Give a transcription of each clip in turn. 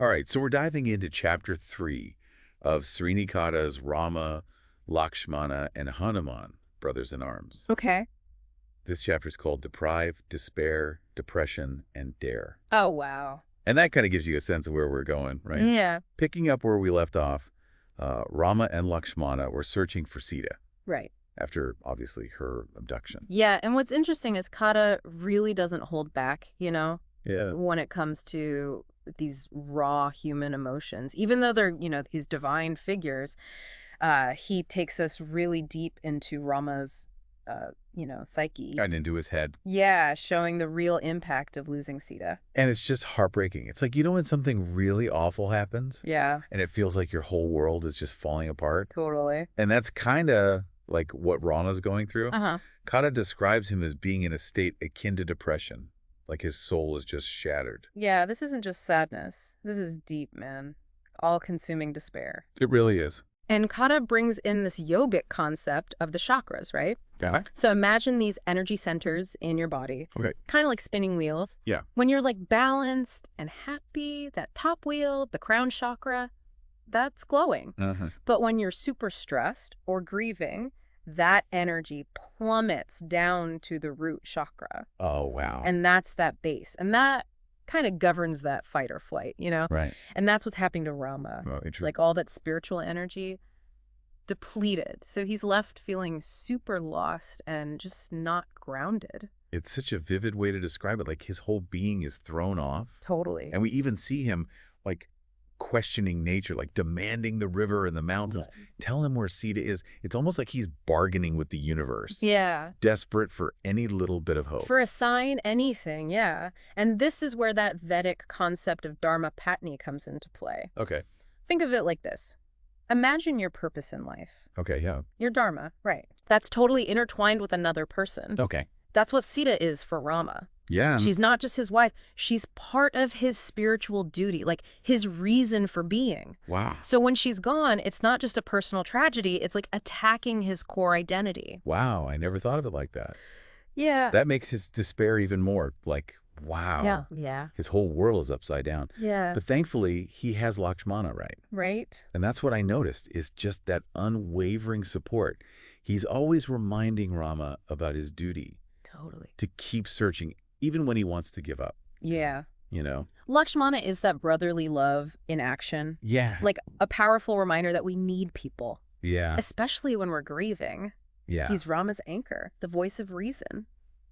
All right, so we're diving into chapter 3 of Srinivada's Rama, Lakshmana, and Hanuman, brothers in arms. Okay. This chapter is called Deprive, Despair, Depression, and Dare. Oh, wow. And that kind of gives you a sense of where we're going, right? Yeah. Picking up where we left off, Rama and Lakshmana were searching for Seetha Right. after, obviously, her abduction. Yeah, and what's interesting is Kata really doesn't hold back, Yeah. when it comes to these raw human emotions. Even though they're, these divine figures, he takes us really deep into Rama's, psyche. Got into his head. Yeah, showing the real impact of losing Sita. And it's just heartbreaking. It's like, when something really awful happens Yeah, and it feels like your whole world is just falling apart. totally. And that's kind of like what Rana's going through. Uh-huh. Kata describes him as being in a state akin to depression, like his soul is just shattered. Yeah, this isn't just sadness. This is deep, man. All-consuming despair. It really is. And Kata brings in this yogic concept of the chakras, right? Yeah. So imagine these energy centers in your body, Okay. kind of like spinning wheels. Yeah. When you're like balanced and happy, that top wheel, the crown chakra, that's glowing. Uh-huh. But when you're super stressed or grieving, that energy plummets down to the root chakra. Oh, wow. And that's that base. And that kind of governs that fight or flight, Right. And that's what's happening to Rama. Well, interesting. Like all that spiritual energy depleted. So he's left feeling super lost and just not grounded. It's such a vivid way to describe it. Like his whole being is thrown off. Totally. And we even see him like questioning nature, like demanding the river and the mountains. Tell him where Sita is. It's almost like he's bargaining with the universe. Yeah. Desperate for any little bit of hope. For a sign, anything, yeah. And this is where that Vedic concept of Dharma Patni comes into play. Okay. Think of it like this. Imagine your purpose in life. Okay, yeah. Your Dharma, right. That's totally intertwined with another person. Okay. That's what Sita is for Rama. Yeah. She's not just his wife. She's part of his spiritual duty, like his reason for being. Wow. So when she's gone, it's not just a personal tragedy. It's like attacking his core identity. Wow. I never thought of it like that. Yeah. That makes his despair even more like, wow. Yeah. Yeah. His whole world is upside down. Yeah. But thankfully, he has Lakshmana, right? Right. And that's what I noticed is just that unwavering support. He's always reminding Rama about his duty Totally. to keep searching, even when he wants to give up, Yeah. Lakshmana is that brotherly love in action. Yeah. Like a powerful reminder that we need people, Yeah. especially when we're grieving. Yeah. He's Rama's anchor, the voice of reason.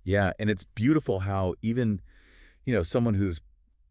Yeah. And it's beautiful how even, someone who's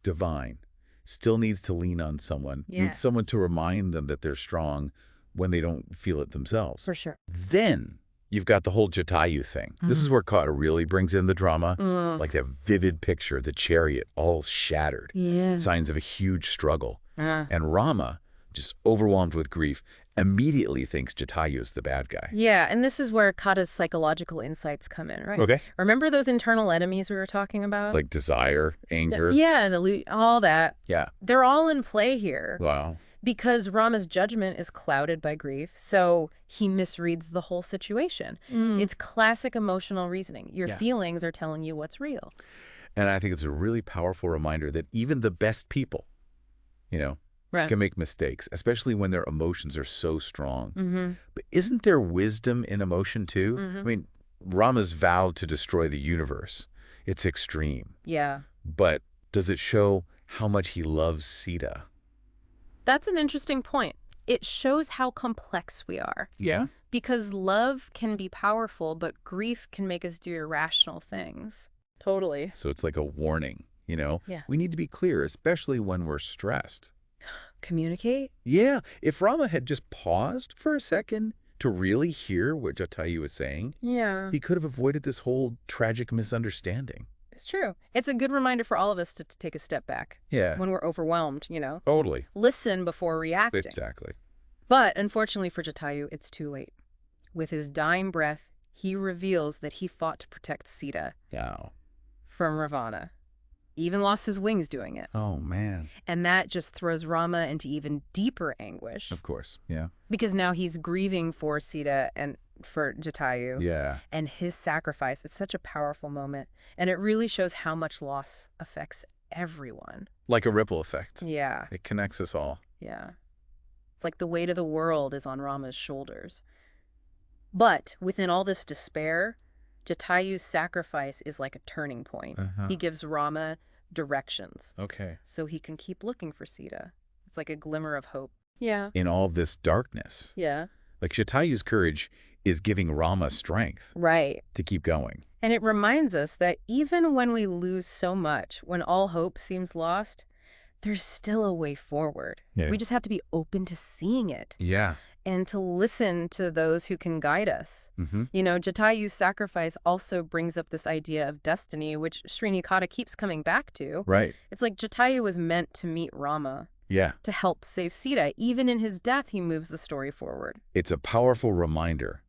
divine still needs to lean on someone, Yeah. needs someone to remind them that they're strong when they don't feel it themselves. For sure. Then you've got the whole Jatayu thing. This is where Kata really brings in the drama, like that vivid picture, the chariot all shattered, Yeah. signs of a huge struggle. And Rama, just overwhelmed with grief, immediately thinks Jatayu is the bad guy. Yeah, and this is where Kata's psychological insights come in, right? Okay. Remember those internal enemies we were talking about? Like desire, anger. Yeah, and all that. Yeah. They're all in play here. Wow. Because Rama's judgment is clouded by grief, so he misreads the whole situation. It's classic emotional reasoning. Your feelings are telling you what's real. And I think it's a really powerful reminder that even the best people, Right. can make mistakes, especially when their emotions are so strong. But isn't there wisdom in emotion too? I mean, Rama's vowed to destroy the universe. It's extreme. Yeah. But does it show how much he loves Sita? That's an interesting point. It shows how complex we are. Yeah. Because love can be powerful, but grief can make us do irrational things. Totally. So it's like a warning, Yeah. We need to be clear, especially when we're stressed. Communicate? Yeah. If Rama had just paused for a second to really hear what Jatayu was saying, Yeah. he could have avoided this whole tragic misunderstanding. It's true. It's a good reminder for all of us to take a step back Yeah. when we're overwhelmed, Totally. Listen before reacting. Exactly. But unfortunately for Jatayu, it's too late. With his dying breath, he reveals that he fought to protect Sita Oh. from Ravana. Even lost his wings doing it. Oh, man. And that just throws Rama into even deeper anguish. Of course. Yeah. Because now he's grieving for Sita and for Jatayu. Yeah. And his sacrifice. It's such a powerful moment. And it really shows how much loss affects everyone. Like a ripple effect. Yeah, It connects us all. yeah. It's like the weight of the world is on Rama's shoulders. But within all this despair, Jatayu's sacrifice is like a turning point. Uh-huh. He gives Rama directions Okay. so he can keep looking for Seetha. It's like a glimmer of hope. Yeah. In all this darkness. Yeah. Like Jatayu's courage is giving Rama strength Right. to keep going. And it reminds us that even when we lose so much, when all hope seems lost, there's still a way forward. Yeah. We just have to be open to seeing it Yeah. and to listen to those who can guide us. Mm-hmm. You know, Jatayu's sacrifice also brings up this idea of destiny, which Srinikata keeps coming back to. Right. It's like Jatayu was meant to meet Rama, Yeah. to help save Seetha. Even in his death, he moves the story forward. It's a powerful reminder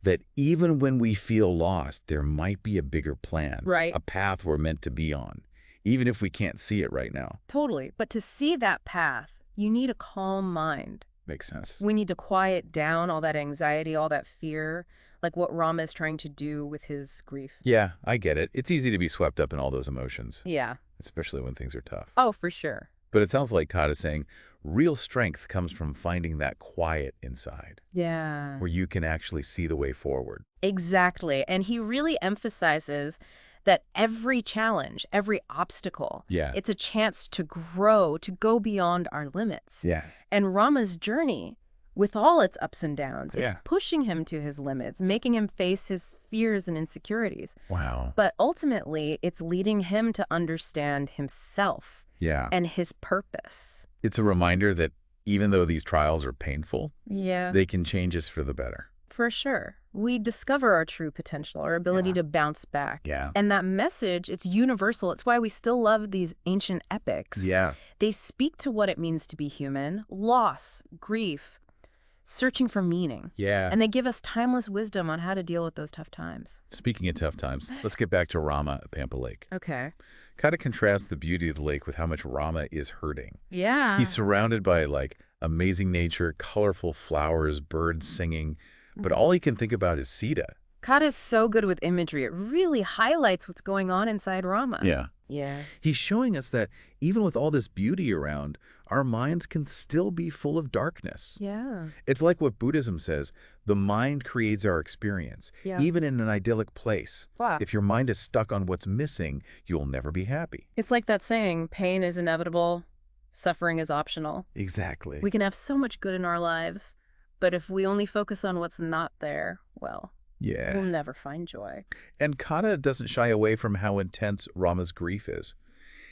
that even when we feel lost, there might be a bigger plan. Right. A path we're meant to be on, even if we can't see it right now. Totally. But to see that path, you need a calm mind. Makes sense. We need to quiet down all that anxiety, all that fear, like what Rama is trying to do with his grief. Yeah, I get it. It's easy to be swept up in all those emotions, Yeah. especially when things are tough. Oh, for sure. But it sounds like Kata is saying real strength comes from finding that quiet inside, Yeah. where you can actually see the way forward. Exactly. And he really emphasizes that every challenge, every obstacle, Yeah. it's a chance to grow, to go beyond our limits. Yeah. And Rama's journey, with all its ups and downs, it's Yeah. pushing him to his limits, making him face his fears and insecurities. Wow. But ultimately, it's leading him to understand himself Yeah. and his purpose. It's a reminder that even though these trials are painful, Yeah. they can change us for the better. For sure. We discover our true potential, our ability Yeah. to bounce back. Yeah. And that message, it's universal. It's why we still love these ancient epics. Yeah. They speak to what it means to be human, loss, grief, searching for meaning. Yeah. And they give us timeless wisdom on how to deal with those tough times. Speaking of tough times, let's get back to Rama at Pampa Lake. Okay. Kind of contrast the beauty of the lake with how much Rama is hurting. Yeah. He's surrounded by like amazing nature, colorful flowers, birds singing, but all he can think about is Seetha. Kata's so good with imagery. It really highlights what's going on inside Rama. Yeah. Yeah. He's showing us that even with all this beauty around, our minds can still be full of darkness. Yeah. It's like what Buddhism says, the mind creates our experience, Yeah. even in an idyllic place. Wow. If your mind is stuck on what's missing, you'll never be happy. It's like that saying, pain is inevitable, suffering is optional. Exactly. We can have so much good in our lives, but if we only focus on what's not there, well, Yeah. we'll never find joy. And Kata doesn't shy away from how intense Rama's grief is.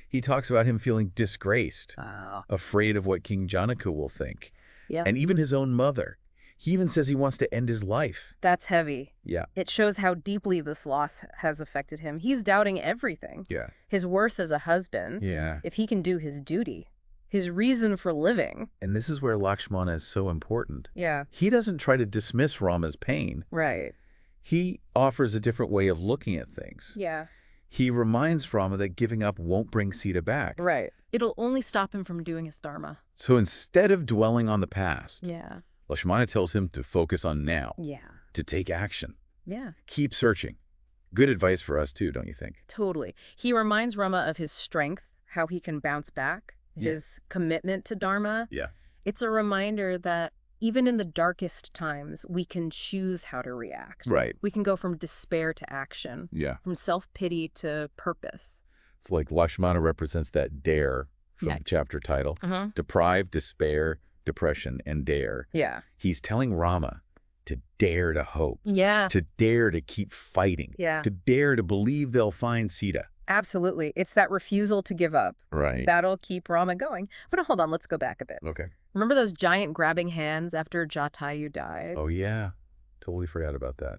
He talks about him feeling disgraced, Wow. afraid of what King Janaka will think, Yeah. and even his own mother. He even says he wants to end his life. That's heavy. Yeah. It shows how deeply this loss has affected him. He's doubting everything. Yeah. His worth as a husband, Yeah. if he can do his duty, his reason for living. And this is where Lakshmana is so important. Yeah. He doesn't try to dismiss Rama's pain. Right. He offers a different way of looking at things. Yeah. He reminds Rama that giving up won't bring Seetha back. Right. It'll only stop him from doing his Dharma. So instead of dwelling on the past, Yeah. Lakshmana tells him to focus on now, Yeah. to take action. Yeah. Keep searching. Good advice for us too, don't you think? Totally. He reminds Rama of his strength, how he can bounce back, Yeah. his commitment to Dharma. Yeah. It's a reminder that even in the darkest times, we can choose how to react. Right. We can go from despair to action, Yeah. from self-pity to purpose. It's like Lakshmana represents that dare from Yeah. the chapter title. Uh-huh. Deprive, despair, depression, and dare. Yeah. He's telling Rama to dare to hope, Yeah. to dare to keep fighting, Yeah. to dare to believe they'll find Seetha. Absolutely. It's that refusal to give up. Right. That'll keep Rama going. But hold on, let's go back a bit. Okay. Remember those giant grabbing hands after Jatayu died? Oh, yeah. Totally forgot about that.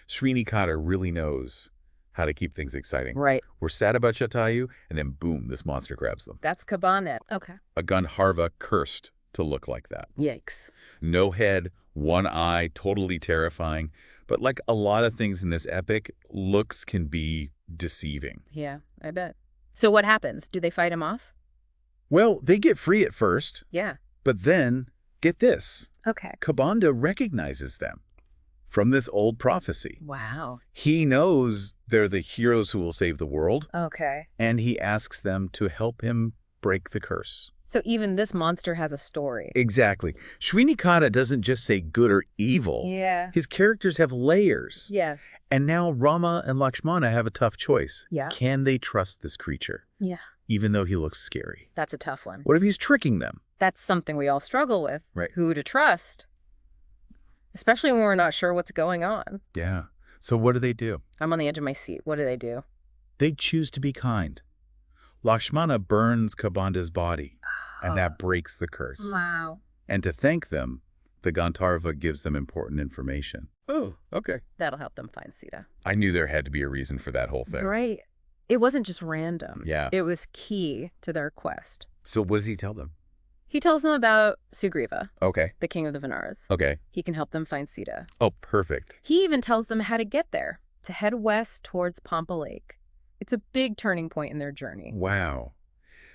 Srinikata really knows how to keep things exciting. Right. We're sad about Jatayu, and then boom, this monster grabs them. That's Kabanet. Okay. A Gandharva cursed to look like that. Yikes. No head, one eye, totally terrifying. But like a lot of things in this epic, looks can be deceiving. Yeah, I bet. So what happens? Do they fight him off? Well, they get free at first, Yeah. but then, get this, Okay. Kabanda recognizes them. from this old prophecy. Wow. He knows they're the heroes who will save the world, Okay. and he asks them to help him break the curse. So even this monster has a story. Exactly. Srinikata doesn't just say good or evil. Yeah. His characters have layers. Yeah. And now Rama and Lakshmana have a tough choice. Yeah. Can they trust this creature, Yeah. even though he looks scary? That's a tough one. What if he's tricking them? That's something we all struggle with. Right. Who to trust. Especially when we're not sure what's going on. Yeah. So what do? I'm on the edge of my seat. What do? They choose to be kind. Lakshmana burns Kabanda's body, and that breaks the curse. Wow. And to thank them, the Gandharva gives them important information. Oh, okay. That'll help them find Seetha. I knew there had to be a reason for that whole thing. Right. It wasn't just random. Yeah. It was key to their quest. So what does he tell them? He tells them about Sugriva, Okay. the king of the Vanaras. Okay. He can help them find Seetha. Oh, perfect. He even tells them how to get there, to head west towards Pampa Lake. It's a big turning point in their journey. Wow.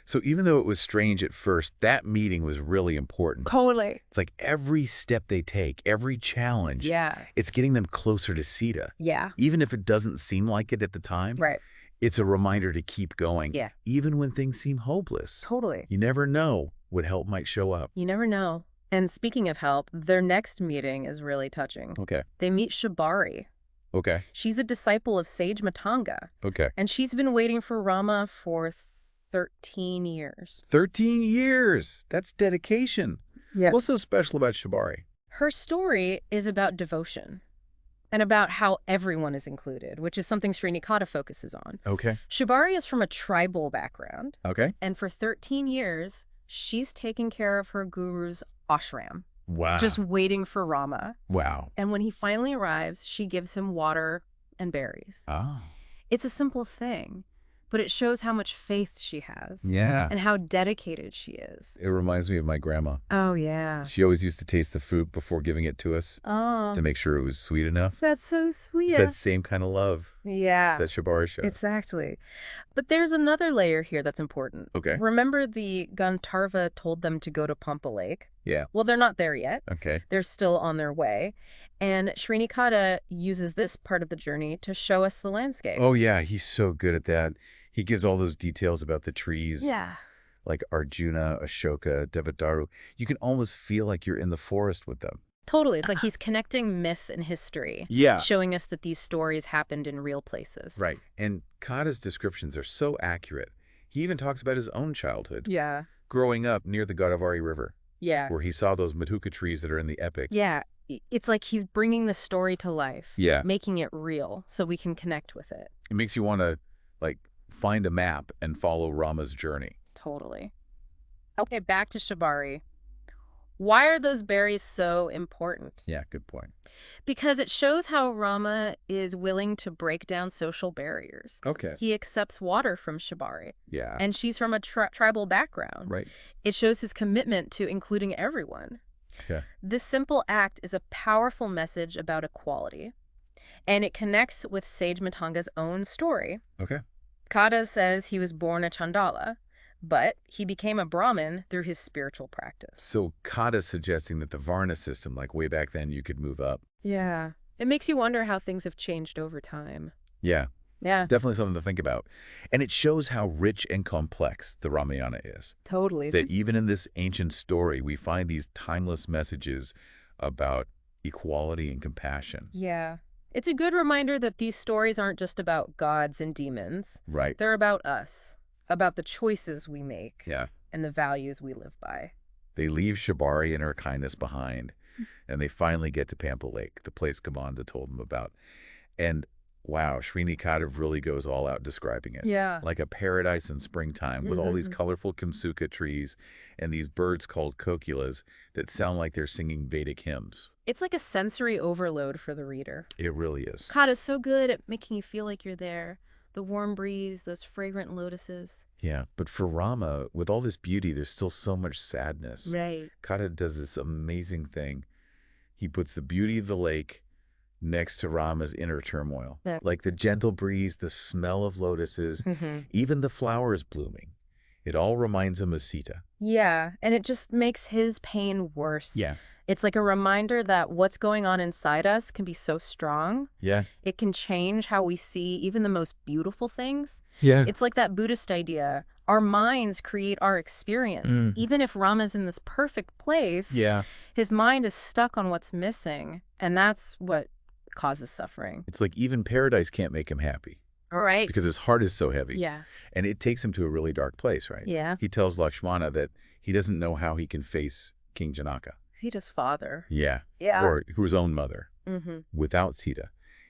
So even though it was strange at first, that meeting was really important. Totally. It's like every step they take, every challenge, Yeah. it's getting them closer to Seetha. Yeah. Even if it doesn't seem like it at the time, Right. it's a reminder to keep going. Yeah. Even when things seem hopeless. Totally. You never know what help might show up. You never know. And speaking of help, their next meeting is really touching. Okay. They meet Shabari. Okay. She's a disciple of Sage Matanga, Okay. and she's been waiting for Rama for 13 years. 13 years. That's dedication. Yeah. What's so special about Shabari? Her story is about devotion and about how everyone is included, which is something Srinikata focuses on. Okay. Shabari is from a tribal background, Okay. and for 13 years, she's taken care of her guru's ashram, Wow. just waiting for Rama. Wow. And when he finally arrives, she gives him water and berries. Oh. It's a simple thing, but it shows how much faith she has Yeah. and how dedicated she is. It reminds me of my grandma. Oh, yeah. She always used to taste the fruit before giving it to us Oh, to make sure it was sweet enough. that's so sweet. It's that same kind of love Yeah, that Shabari shows. exactly. But there's another layer here that's important. Okay. Remember the Gandharva told them to go to Pampa Lake? Yeah. Well, they're not there yet. Okay. They're still on their way. And Srinikata uses this part of the journey to show us the landscape. Oh, yeah. He's so good at that. He gives all those details about the trees. Yeah. Like Arjuna, Ashoka, Devadaru. You can almost feel like you're in the forest with them. Totally. It's like he's connecting myth and history. Yeah. Showing us that these stories happened in real places. Right. And Kada's descriptions are so accurate. He even talks about his own childhood, Yeah. growing up near the Godavari River, Yeah. where he saw those Matuka trees that are in the epic. Yeah. It's like he's bringing the story to life. Yeah. Making it real so we can connect with it. It makes you want to, like, find a map and follow Rama's journey. Totally. Okay, back to Shabari. Why are those berries so important? Yeah, good point. Because it shows how Rama is willing to break down social barriers. Okay. He accepts water from Shabari, Yeah. and she's from a tribal background. Right. It shows his commitment to including everyone. Okay. This simple act is a powerful message about equality, and it connects with Sage Matanga's own story. Okay. Kada says he was born a Chandala, but he became a Brahmin through his spiritual practice. So Kada's suggesting that the Varna system, like way back then, you could move up. Yeah. It makes you wonder how things have changed over time. Yeah. Yeah, Definitely something to think about. And it shows how rich and complex the Ramayana is. totally. That even in this ancient story, we find these timeless messages about equality and compassion. Yeah. It's a good reminder that these stories aren't just about gods and demons. Right. They're about us, about the choices we make Yeah. and the values we live by. They leave Shabari and her kindness behind, and they finally get to Pampa Lake, the place Kamanda told them about. And wow, Srinikata really goes all out describing it. Yeah. Like a paradise in springtime with all these colorful Kamsuka trees and these birds called kokilas that sound like they're singing Vedic hymns. It's like a sensory overload for the reader. It really is. Kata's so good at making you feel like you're there. The warm breeze, those fragrant lotuses. Yeah, but for Rama, with all this beauty, there's still so much sadness. Right. Kata does this amazing thing. He puts the beauty of the lake next to Rama's inner turmoil. Yeah. Like the gentle breeze, the smell of lotuses, even the flowers blooming. It all reminds him of Seetha. Yeah, and it just makes his pain worse. Yeah. It's like a reminder that what's going on inside us can be so strong. Yeah. It can change how we see even the most beautiful things. Yeah. It's like that Buddhist idea. Our minds create our experience. Even if Rama's in this perfect place, Yeah. his mind is stuck on what's missing. And that's what causes suffering. It's like even paradise can't make him happy Right. because his heart is so heavy. Yeah. And it takes him to a really dark place, right? Yeah. He tells Lakshmana that he doesn't know how he can face King Janaka. Sita's father. Yeah. Yeah. Or his own mother Mm-hmm. without Seetha.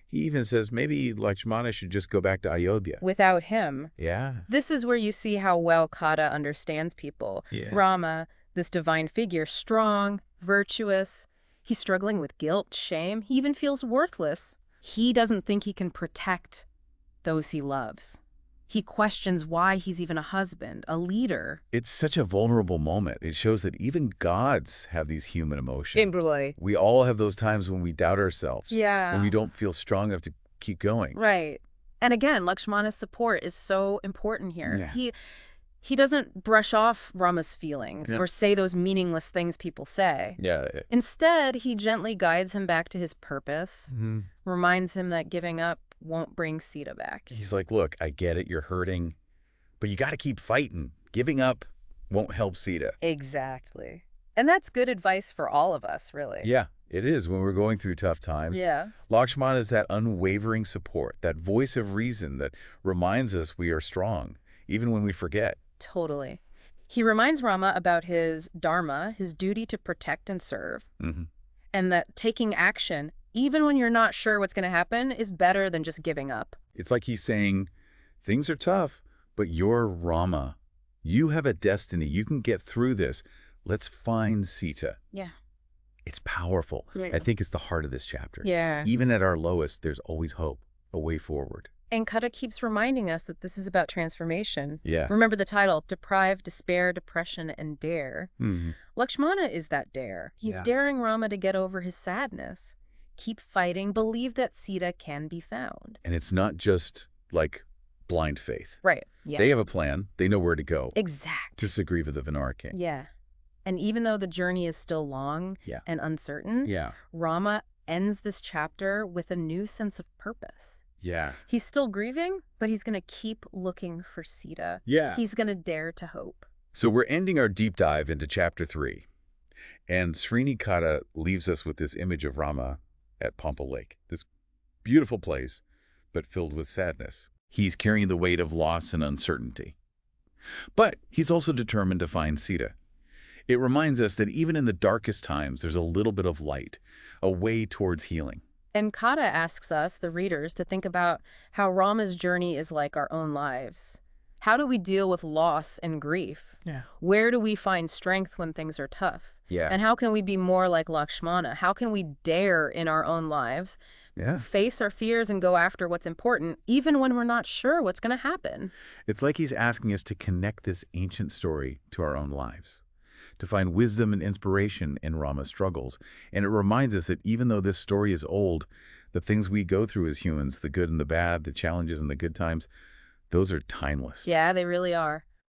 He even says maybe Lakshmana should just go back to Ayodhya. Without him. Yeah. This is where you see how well Kata understands people. Yeah. Rama, this divine figure, strong, virtuous. He's struggling with guilt, shame. He even feels worthless. He doesn't think he can protect those he loves. He questions why he's even a husband, a leader. It's such a vulnerable moment. It shows that even gods have these human emotions. Kimberly. We all have those times when we doubt ourselves. Yeah. When we don't feel strong enough to keep going. Right. And again, Lakshmana's support is so important here. Yeah. He doesn't brush off Rama's feelings or say those meaningless things people say. Yeah. Instead, he gently guides him back to his purpose, reminds him that giving up won't bring Seetha back. He's like, look, I get it, you're hurting, but you got to keep fighting. Giving up won't help Seetha. Exactly. And that's good advice for all of us, really. Yeah, it is when we're going through tough times. Yeah. Lakshmana is that unwavering support, that voice of reason that reminds us we are strong, even when we forget. Totally. He reminds Rama about his Dharma, his duty to protect and serve, and that taking action, even when you're not sure what's going to happen, is better than just giving up. It's like he's saying, things are tough, but you're Rama. You have a destiny. You can get through this. Let's find Seetha. Yeah. It's powerful. Yeah. I think it's the heart of this chapter. Yeah. Even at our lowest, there's always hope, a way forward. And Kata keeps reminding us that this is about transformation. Yeah. Remember the title, Deprive, Despair, Depression, and Dare. Mm-hmm. Lakshmana is that dare. He's daring Rama to get over his sadness. Keep fighting, believe that Seetha can be found. And it's not just like blind faith. Right. Yeah. They have a plan. They know where to go. Exact. To Sugriva the Vinara king. Yeah. And even though the journey is still long and uncertain, Rama ends this chapter with a new sense of purpose. Yeah. He's still grieving, but he's going to keep looking for Seetha. Yeah. He's going to dare to hope. So we're ending our deep dive into chapter 3. And Srinikata leaves us with this image of Rama at Pampa Lake. This beautiful place, but filled with sadness. He's carrying the weight of loss and uncertainty. But he's also determined to find Seetha. It reminds us that even in the darkest times, there's a little bit of light, a way towards healing. And Kata asks us, the readers, to think about how Rama's journey is like our own lives. How do we deal with loss and grief? Yeah. Where do we find strength when things are tough? Yeah. And how can we be more like Lakshmana? How can we dare in our own lives, face our fears and go after what's important, even when we're not sure what's going to happen? It's like he's asking us to connect this ancient story to our own lives, to find wisdom and inspiration in Rama's struggles. And it reminds us that even though this story is old, the things we go through as humans, the good and the bad, the challenges and the good times, those are timeless. Yeah, they really are.